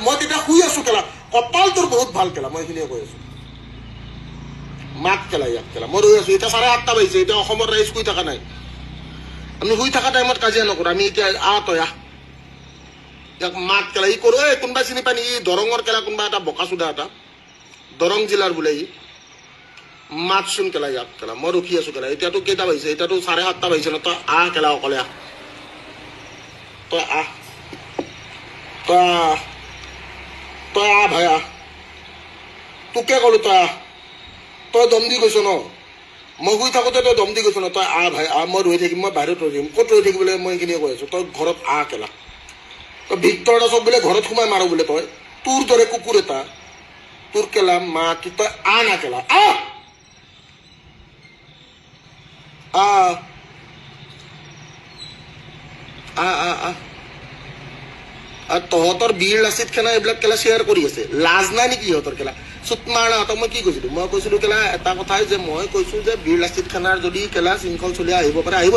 মই তেতিয়া শুই আছো কেলা কপাল তোৰ বহুত ভাল কেলা মই এইখিনিয়ে কৈ আছো মাত কেলা ইয়াত কেলা মই ৰৈ আছো এতিয়া 8:30 বাজিছে এতিয়া অসমৰ ৰাইজ শুই থকা নাই আমি শুই থকা টাইমত কাজিয়া নকৰো আমি এতিয়া তই ইয়াক মাত কেলা ই কৰো কোনোবা চিনি পাই নেকি দৰঙৰ কেলা কোনোবা এটা বকাচোদা এটা দৰং জিলাৰ বোলে ই মাতচোন কেলা ইয়াক কেলা মই ৰখি আছো কেলা এতিয়াতো কেইটা বাজিছে এতিয়াতো 7:30 বাজিছে ন তই কেলা অকলে তই তই ভাই তোকে কলো তই দম দি গৈছ ন মই শুই থাকোতে তই দম দি গৈছ ন তই ভাই মই ৰৈ থাকিম মই বাহিৰত ৰৈ থাকিম ক'ত ৰৈ থাকিবলৈ মই এইখিনিয়ে কৈ আছো তই ঘৰত কেলা তই ভিতৰত আছ বোলে ঘৰত সোমাই মাৰো বোলে তই তোৰ দৰে কুকুৰ এটা তোৰ কেলা মা কি তই না কেলা তহঁতৰ বীৰ লাচিত খানা এইবিলাক কেলা শ্বেয়াৰ কৰি আছে লাজ নাই নেকি সিহঁতৰ কেলা চুট মাৰ না মই কি কৈছিলো মই কৈছিলো কেলা এটা কথাই যে মই কৈছো যে বীৰ লাচিত খানাৰ যদি কেলা শৃংখল চলি আহিব পাৰে আহিব